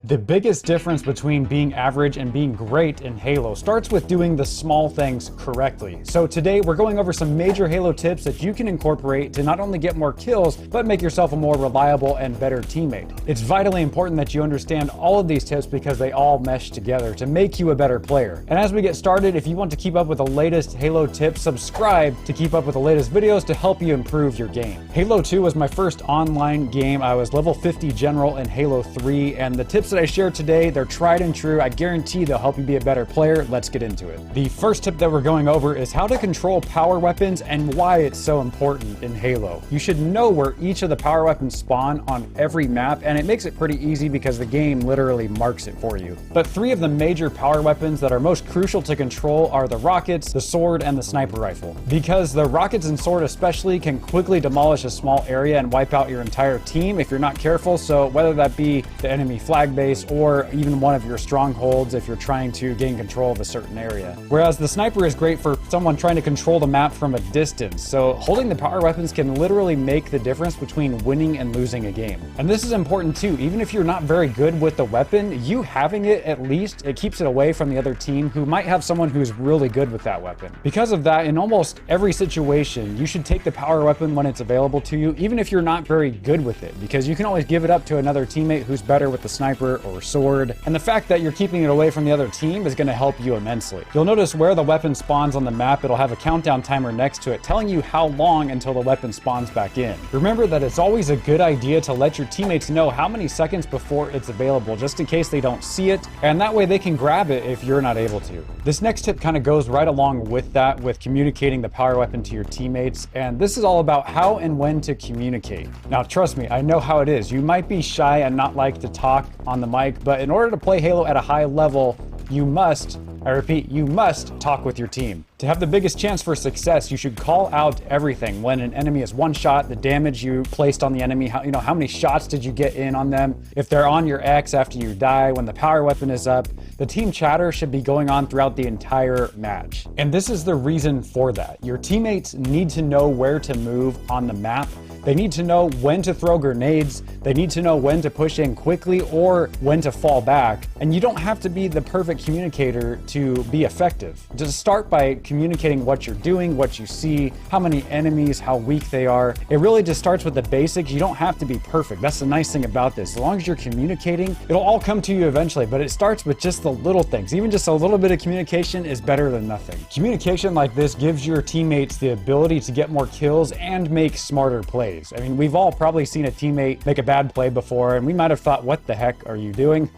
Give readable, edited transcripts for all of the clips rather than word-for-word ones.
The biggest difference between being average and being great in Halo starts with doing the small things correctly. So today we're going over some major Halo tips that you can incorporate to not only get more kills, but make yourself a more reliable and better teammate. It's vitally important that you understand all of these tips because they all mesh together to make you a better player. And as we get started, if you want to keep up with the latest Halo tips, subscribe to keep up with the latest videos to help you improve your game. Halo 2 was my first online game. I was level 50 general in Halo 3, and the tips that I share today, they're tried and true. I guarantee they'll help you be a better player. Let's get into it. The first tip that we're going over is how to control power weapons and why it's so important in Halo. You should know where each of the power weapons spawn on every map, and it makes it pretty easy because the game literally marks it for you. But three of the major power weapons that are most crucial to control are the rockets, the sword, and the sniper rifle. Because the rockets and sword especially can quickly demolish a small area and wipe out your entire team if you're not careful, so whether that be the enemy flag base or even one of your strongholds if you're trying to gain control of a certain area. Whereas the sniper is great for someone trying to control the map from a distance, so holding the power weapons can literally make the difference between winning and losing a game. And this is important too. Even if you're not very good with the weapon, you having it, at least it keeps it away from the other team who might have someone who's really good with that weapon. Because of that, in almost every situation, you should take the power weapon when it's available to you, even if you're not very good with it, because you can always give it up to another teammate who's better with the sniper or sword, and the fact that you're keeping it away from the other team is going to help you immensely. You'll notice where the weapon spawns on the map, it'll have a countdown timer next to it telling you how long until the weapon spawns back in. Remember that it's always a good idea to let your teammates know how many seconds before it's available, just in case they don't see it, and that way they can grab it if you're not able to. This next tip kind of goes right along with that, with communicating the power weapon to your teammates, and this is all about how and when to communicate. Now trust me, I know how it is. You might be shy and not like to talk on the mic, but in order to play Halo at a high level, you must, I repeat, you must talk with your team. To have the biggest chance for success, you should call out everything. When an enemy is one shot, the damage you placed on the enemy, how many shots did you get in on them? If they're on your X after you die, when the power weapon is up, the team chatter should be going on throughout the entire match. And this is the reason for that. Your teammates need to know where to move on the map. They need to know when to throw grenades. They need to know when to push in quickly or when to fall back. And you don't have to be the perfect communicator to be effective. Just start by communicating what you're doing, what you see, how many enemies, how weak they are. It really just starts with the basics. You don't have to be perfect. That's the nice thing about this. As long as you're communicating, it'll all come to you eventually, but it starts with just the little things. Even just a little bit of communication is better than nothing. Communication like this gives your teammates the ability to get more kills and make smarter plays. I mean, we've all probably seen a teammate make a bad play before, and we might have thought, what the heck are you doing?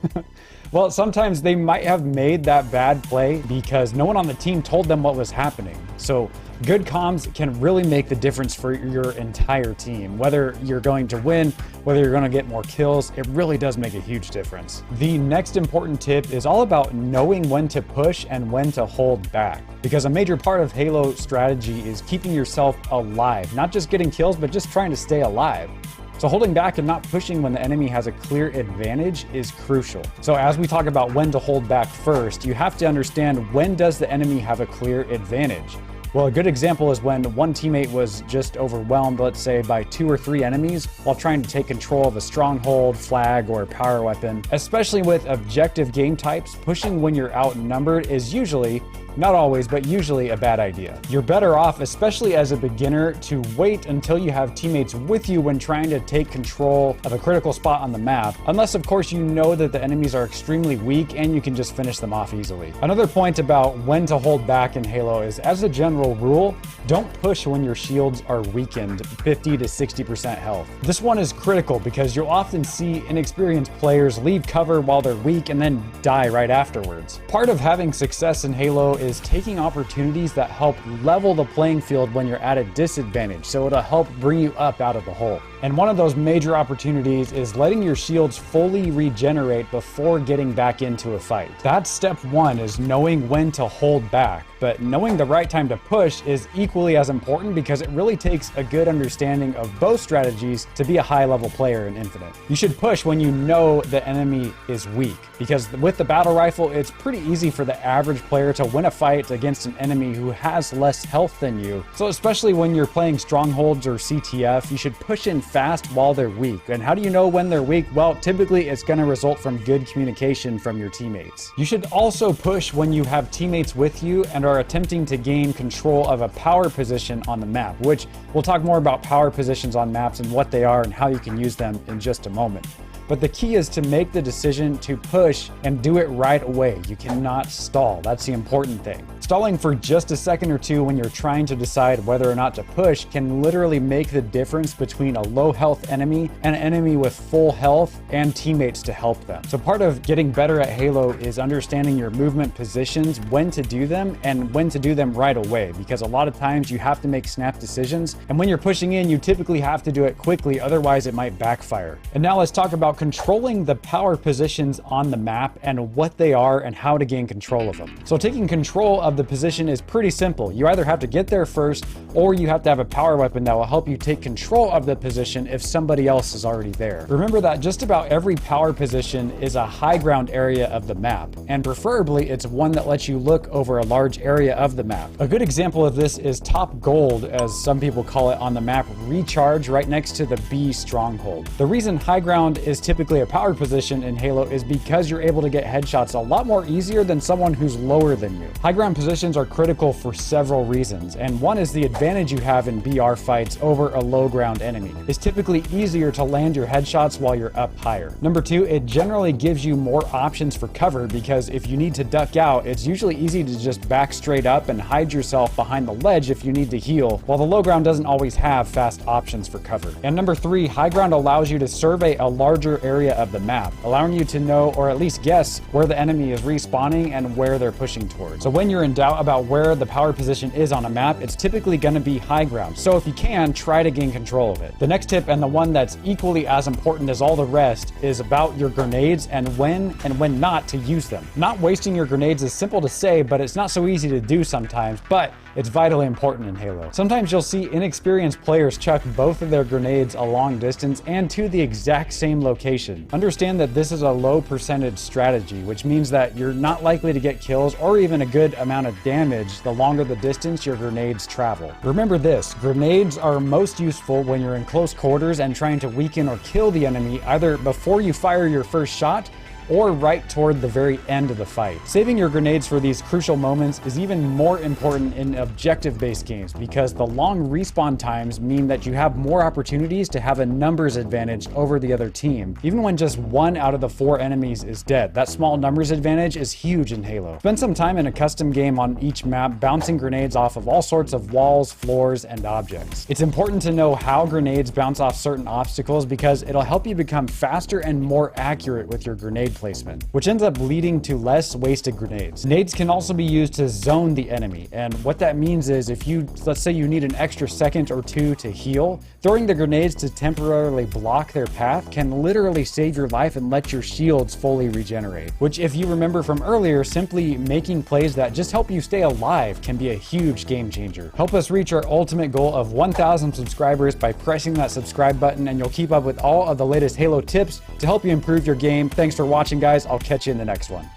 Well, sometimes they might have made that bad play because no one on the team told them what was happening. So good comms can really make the difference for your entire team. Whether you're going to win, whether you're going to get more kills, it really does make a huge difference. The next important tip is all about knowing when to push and when to hold back. Because a major part of Halo strategy is keeping yourself alive, not just getting kills, but just trying to stay alive. So holding back and not pushing when the enemy has a clear advantage is crucial. So as we talk about when to hold back first, you have to understand, when does the enemy have a clear advantage? Well, a good example is when one teammate was just overwhelmed, let's say, by 2 or 3 enemies while trying to take control of a stronghold, flag, or power weapon. Especially with objective game types, pushing when you're outnumbered is usually, not always, but usually a bad idea. You're better off, especially as a beginner, to wait until you have teammates with you when trying to take control of a critical spot on the map, unless of course you know that the enemies are extremely weak and you can just finish them off easily. Another point about when to hold back in Halo is, as a general rule, don't push when your shields are weakened 50 to 60% health. This one is critical because you'll often see inexperienced players leave cover while they're weak and then die right afterwards. Part of having success in Halo is taking opportunities that help level the playing field when you're at a disadvantage, so it'll help bring you up out of the hole. And one of those major opportunities is letting your shields fully regenerate before getting back into a fight. That's step one, is knowing when to hold back. But knowing the right time to push is equally as important because it really takes a good understanding of both strategies to be a high-level player in Infinite. You should push when you know the enemy is weak. because with the battle rifle, it's pretty easy for the average player to win a fight against an enemy who has less health than you. So especially when you're playing strongholds or CTF, you should push in fast while they're weak. And how do you know when they're weak? Well, typically it's going to result from good communication from your teammates. You should also push when you have teammates with you and are attempting to gain control of a power position on the map, which we'll talk more about power positions on maps and what they are and how you can use them in just a moment. But the key is to make the decision to push and do it right away. You cannot stall. That's the important thing. Stalling for just a second or two when you're trying to decide whether or not to push can literally make the difference between a low health enemy and an enemy with full health and teammates to help them. So part of getting better at Halo is understanding your movement positions, when to do them and when to do them right away, because a lot of times you have to make snap decisions, and when you're pushing in, you typically have to do it quickly, otherwise it might backfire. And now let's talk about controlling the power positions on the map and what they are and how to gain control of them. So taking control of the position is pretty simple. You either have to get there first, or you have to have a power weapon that will help you take control of the position if somebody else is already there. Remember that just about every power position is a high ground area of the map, and preferably it's one that lets you look over a large area of the map. A good example of this is Top Gold, as some people call it on the map, Recharge, right next to the B stronghold. The reason high ground is typically a power position in Halo is because you're able to get headshots a lot more easier than someone who's lower than you. High ground positions are critical for several reasons, and one is the advantage you have in BR fights over a low ground enemy. It's typically easier to land your headshots while you're up higher. Number two, it generally gives you more options for cover, because if you need to duck out, it's usually easy to just back straight up and hide yourself behind the ledge if you need to heal, while the low ground doesn't always have fast options for cover. And number three, high ground allows you to survey a larger area of the map, allowing you to know or at least guess where the enemy is respawning and where they're pushing towards. So when you're in doubt about where the power position is on a map, it's typically going to be high ground. So if you can, try to gain control of it. The next tip, and the one that's equally as important as all the rest, is about your grenades and when not to use them. Not wasting your grenades is simple to say, but it's not so easy to do sometimes, but it's vitally important in Halo. Sometimes you'll see inexperienced players chuck both of their grenades a long distance and to the exact same location. Understand that this is a low percentage strategy, which means that you're not likely to get kills or even a good amount of damage the longer the distance your grenades travel. Remember this, grenades are most useful when you're in close quarters and trying to weaken or kill the enemy either before you fire your first shot or right toward the very end of the fight. Saving your grenades for these crucial moments is even more important in objective-based games, because the long respawn times mean that you have more opportunities to have a numbers advantage over the other team. Even when just 1 out of the 4 enemies is dead, that small numbers advantage is huge in Halo. Spend some time in a custom game on each map bouncing grenades off of all sorts of walls, floors, and objects. It's important to know how grenades bounce off certain obstacles, because it'll help you become faster and more accurate with your grenade placement, which ends up leading to less wasted grenades. Nades can also be used to zone the enemy, and what that means is if you, let's say you need an extra second or two to heal, throwing the grenades to temporarily block their path can literally save your life and let your shields fully regenerate. Which, if you remember from earlier, simply making plays that just help you stay alive can be a huge game changer. Help us reach our ultimate goal of 1,000 subscribers by pressing that subscribe button, and you'll keep up with all of the latest Halo tips to help you improve your game. Thanks for watching, guys. I'll catch you in the next one.